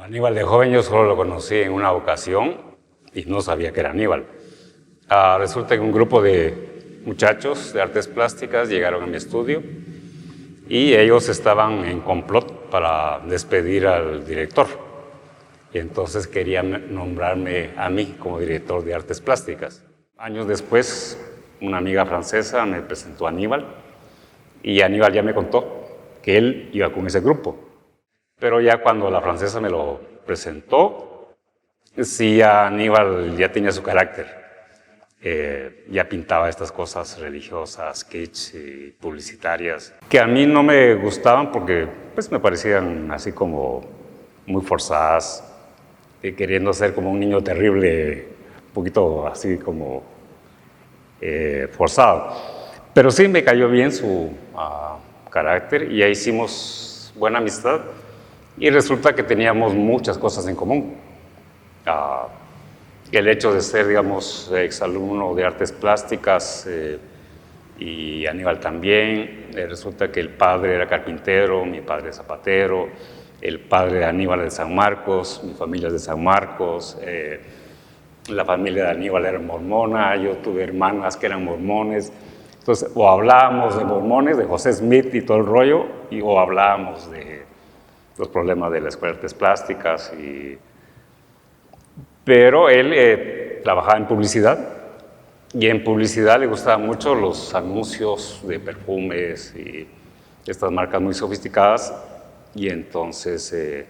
Aníbal de joven yo solo lo conocí en una ocasión y no sabía que era Aníbal. Resulta que un grupo de muchachos de artes plásticas llegaron a mi estudio y ellos estaban en complot para despedir al director. Y entonces querían nombrarme a mí como director de artes plásticas. Años después, una amiga francesa me presentó a Aníbal y Aníbal ya me contó que él iba con ese grupo. Pero ya cuando la francesa me lo presentó, sí, Aníbal ya tenía su carácter. Ya pintaba estas cosas religiosas, kitsch y publicitarias, que a mí no me gustaban porque pues, me parecían así como muy forzadas, queriendo ser como un niño terrible, un poquito así como forzado. Pero sí me cayó bien su carácter y ya hicimos buena amistad y resulta que teníamos muchas cosas en común. El hecho de ser, digamos, exalumno de artes plásticas y Aníbal también, resulta que el padre era carpintero, mi padre zapatero, el padre de Aníbal de San Marcos, mi familia es de San Marcos, la familia de Aníbal era mormona, yo tuve hermanas que eran mormones, entonces o hablábamos de mormones, de José Smith y todo el rollo, o hablábamos de los problemas de las escuela de artes plásticas, pero él trabajaba en publicidad y en publicidad le gustaban mucho los anuncios de perfumes y estas marcas muy sofisticadas y entonces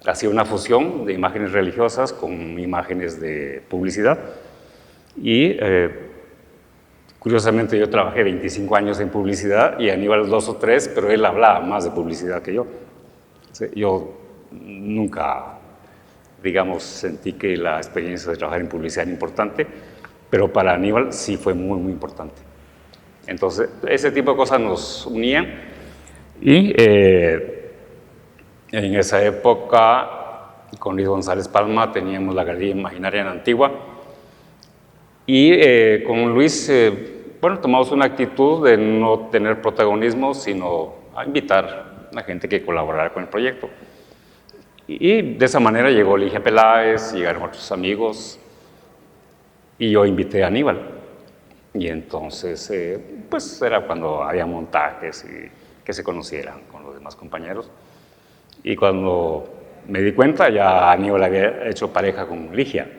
hacía una fusión de imágenes religiosas con imágenes de publicidad y curiosamente yo trabajé 25 años en publicidad y Aníbal 2 o 3, pero él hablaba más de publicidad que yo. Yo nunca, digamos, sentí que la experiencia de trabajar en publicidad era importante, pero para Aníbal sí fue muy, muy importante. Entonces, ese tipo de cosas nos unían y en esa época, con Luis González Palma, teníamos la Galería Imaginaria en Antigua y con Luis, bueno, tomamos una actitud de no tener protagonismo, sino a invitar a gente que colaborara con el proyecto. Y de esa manera llegó Ligia Peláez, llegaron otros amigos y yo invité a Aníbal. Y entonces, pues era cuando había montajes y que se conocieran con los demás compañeros. Y cuando me di cuenta, ya Aníbal había hecho pareja con Ligia.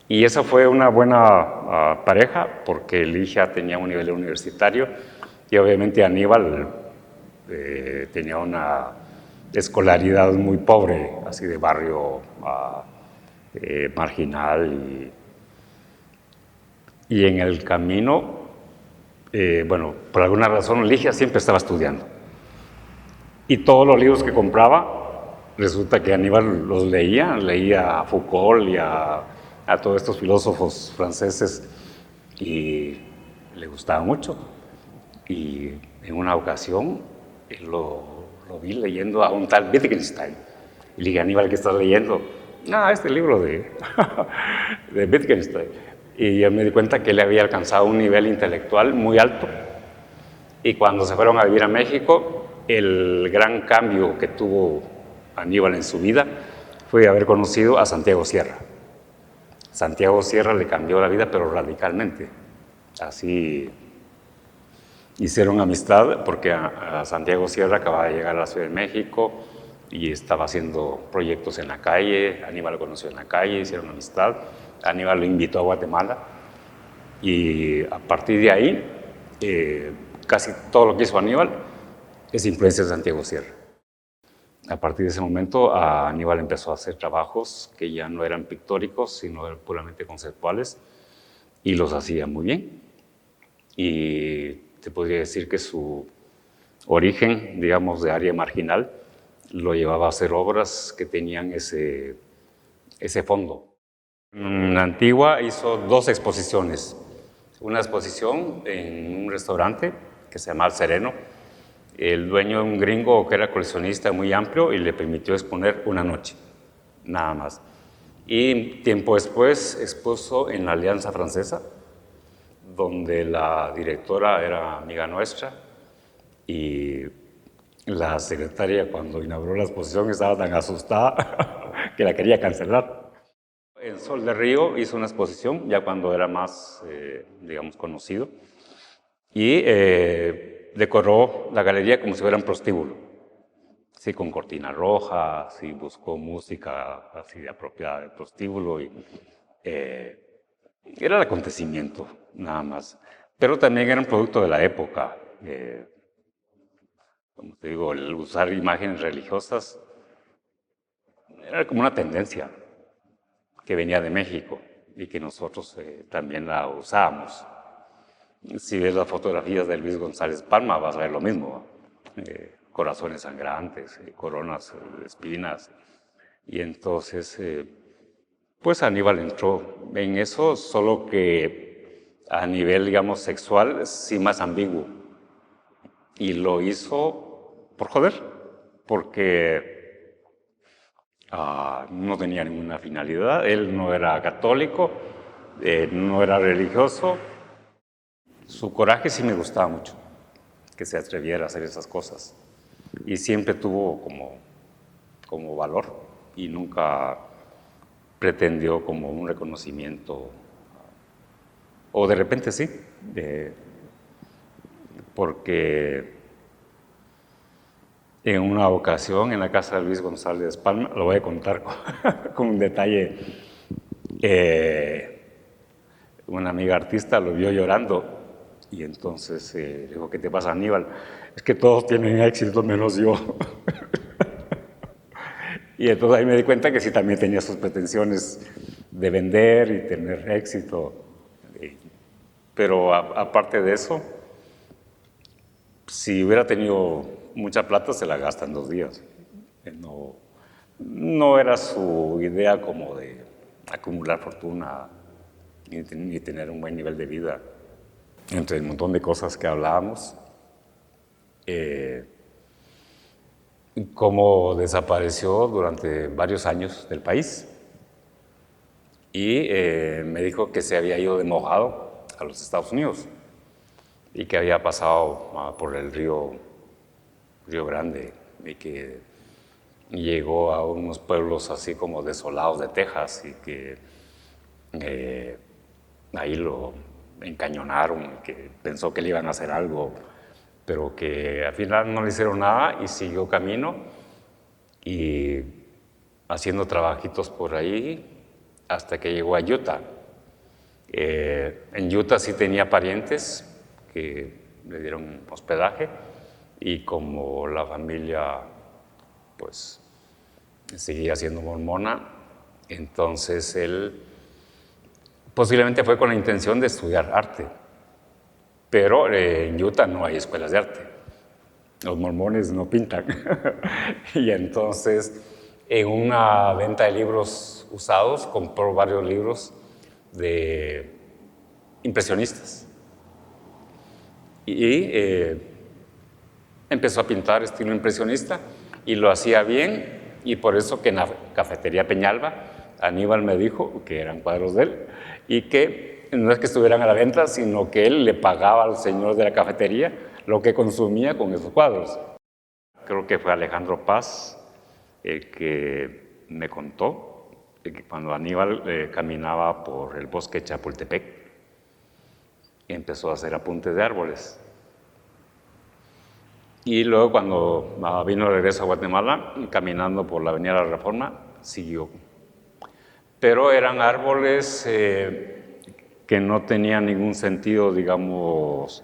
Y esa fue una buena pareja porque Ligia tenía un nivel universitario y obviamente Aníbal tenía una escolaridad muy pobre, así de barrio marginal. Y en el camino, bueno, por alguna razón Ligia siempre estaba estudiando. Y todos los libros que compraba, resulta que Aníbal los leía a Foucault y a todos estos filósofos franceses y le gustaba mucho. Y en una ocasión lo vi leyendo a un tal Wittgenstein. Y le dije, Aníbal, ¿qué estás leyendo? Este libro de Wittgenstein. Y yo me di cuenta que él había alcanzado un nivel intelectual muy alto. Y cuando se fueron a vivir a México, el gran cambio que tuvo Aníbal en su vida fue haber conocido a Santiago Sierra. Santiago Sierra le cambió la vida, pero radicalmente. Así hicieron amistad porque a Santiago Sierra acababa de llegar a la Ciudad de México y estaba haciendo proyectos en la calle. Aníbal lo conoció en la calle, hicieron amistad. Aníbal lo invitó a Guatemala y a partir de ahí casi todo lo que hizo Aníbal es influencia de Santiago Sierra. A partir de ese momento Aníbal empezó a hacer trabajos que ya no eran pictóricos sino eran puramente conceptuales y los hacía muy bien. Y te podría decir que su origen, digamos, de área marginal, lo llevaba a hacer obras que tenían ese fondo. En Antigua hizo 2 exposiciones. Una exposición en un restaurante que se llama El Sereno. El dueño era un gringo que era coleccionista muy amplio y le permitió exponer una noche, nada más. Y tiempo después expuso en la Alianza Francesa, donde la directora era amiga nuestra y la secretaria cuando inauguró la exposición estaba tan asustada que la quería cancelar. En Sol de Río hizo una exposición, ya cuando era más, digamos, conocido, y decoró la galería como si fuera un prostíbulo, sí, con cortina roja, sí, buscó música así apropiada del prostíbulo, y era el acontecimiento, nada más. Pero también era un producto de la época. Como te digo, el usar imágenes religiosas era como una tendencia que venía de México y que nosotros también la usábamos. Si ves las fotografías de Luis González Palma, vas a ver lo mismo. Corazones sangrantes, coronas de espinas. Y entonces, pues Aníbal entró en eso, solo que a nivel, digamos, sexual, sí más ambiguo. Y lo hizo por joder, porque no tenía ninguna finalidad. Él no era católico, no era religioso. Su coraje sí me gustaba mucho, que se atreviera a hacer esas cosas. Y siempre tuvo como valor y nunca pretendió como un reconocimiento. O de repente sí, porque en una ocasión en la casa de Luis González Palma, lo voy a contar con un detalle, una amiga artista lo vio llorando y entonces dijo, ¿qué te pasa, Aníbal? Es que todos tienen éxito menos yo. Y entonces ahí me di cuenta que sí también tenía sus pretensiones de vender y tener éxito. Pero aparte de eso, si hubiera tenido mucha plata, se la gasta en 2 días. No era su idea como de acumular fortuna ni tener un buen nivel de vida. Entre el montón de cosas que hablábamos, cómo desapareció durante varios años del país y me dijo que se había ido de mojado a los Estados Unidos y que había pasado por el río Grande y que llegó a unos pueblos así como desolados de Texas y que ahí lo encañonaron, que pensó que le iban a hacer algo, pero que al final no le hicieron nada y siguió camino y haciendo trabajitos por ahí hasta que llegó a Utah. En Utah sí tenía parientes que le dieron hospedaje y como la familia pues seguía siendo mormona, entonces él posiblemente fue con la intención de estudiar arte, pero en Utah no hay escuelas de arte. Los mormones no pintan. Y entonces, en una venta de libros usados, compró varios libros de impresionistas. Y empezó a pintar estilo impresionista y lo hacía bien, y por eso que en la cafetería Peñalba, Aníbal me dijo que eran cuadros de él y que no es que estuvieran a la venta, sino que él le pagaba al señor de la cafetería lo que consumía con esos cuadros. Creo que fue Alejandro Paz el que me contó que cuando Aníbal caminaba por el bosque de Chapultepec, empezó a hacer apuntes de árboles. Y luego cuando vino de regreso a Guatemala, caminando por la Avenida de la Reforma, siguió. Pero eran árboles que no tenían ningún sentido, digamos,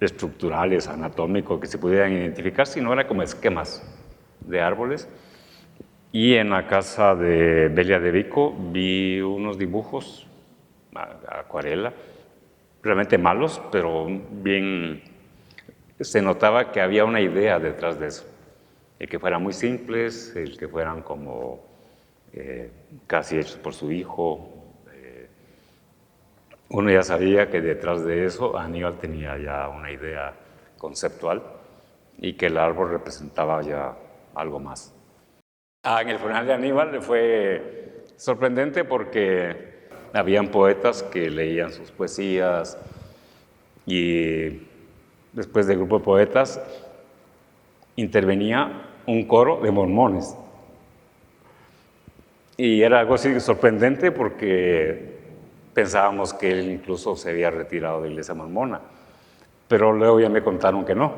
estructurales, anatómicos, que se pudieran identificar, sino eran como esquemas de árboles. Y en la casa de Belia de Vico vi unos dibujos, acuarela, realmente malos, pero bien se notaba que había una idea detrás de eso. El que fueran muy simples, el que fueran como casi hechos por su hijo. Uno ya sabía que detrás de eso Aníbal tenía ya una idea conceptual y que el árbol representaba ya algo más. En el funeral de Aníbal fue sorprendente porque habían poetas que leían sus poesías y después del grupo de poetas intervenía un coro de mormones. Y era algo así sorprendente porque pensábamos que él incluso se había retirado de la iglesia mormona. Pero luego ya me contaron que no,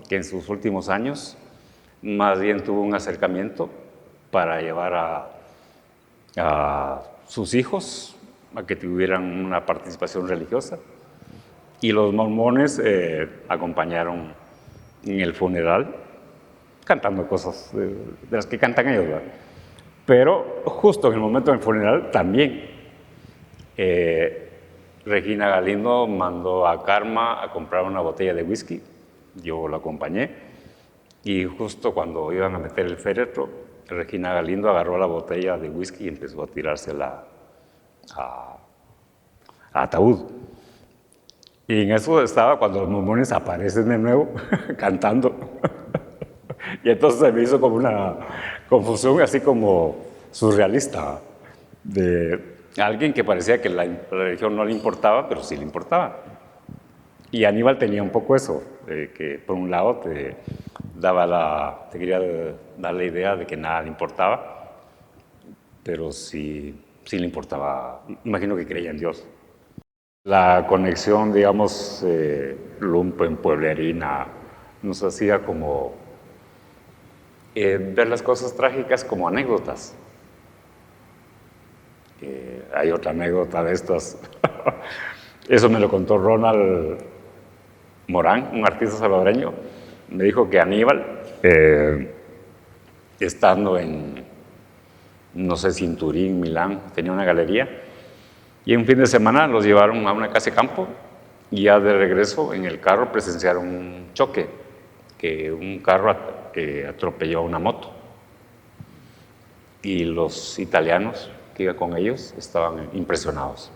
que en sus últimos años más bien tuvo un acercamiento para llevar a sus hijos a que tuvieran una participación religiosa. Y los mormones acompañaron en el funeral, cantando cosas de las que cantan ellos, ¿verdad? Pero justo en el momento del funeral también Regina Galindo mandó a Karma a comprar una botella de whisky. Yo la acompañé y justo cuando iban a meter el féretro, Regina Galindo agarró la botella de whisky y empezó a tirársela a ataúd. Y en eso estaba cuando los mormones aparecen de nuevo cantando. Y entonces se me hizo como una confusión así como surrealista de alguien que parecía que la religión no le importaba, pero sí le importaba. Y Aníbal tenía un poco eso, que por un lado te quería dar la idea de que nada le importaba, pero sí le importaba, imagino que creía en Dios. La conexión, digamos, lumpen, pueblerina, nos hacía como ver las cosas trágicas como anécdotas. Hay otra anécdota de estas. Eso me lo contó Ronald Morán, un artista salvadoreño. Me dijo que Aníbal, estando en, no sé si en Turín, Milán, tenía una galería, y un fin de semana los llevaron a una casa de campo y ya de regreso en el carro presenciaron un choque, que un carro atropelló a una moto. Y los italianos que iban con ellos estaban impresionados.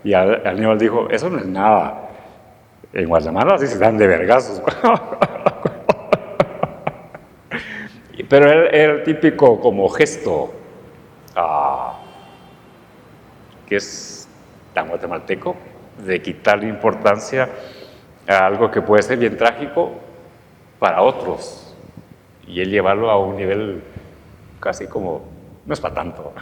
Y Aníbal dijo, eso no es nada. En Guatemala sí se dan de vergazos. Pero era el típico como gesto que es tan guatemalteco, de quitarle importancia a algo que puede ser bien trágico para otros y él llevarlo a un nivel casi como, no es para tanto.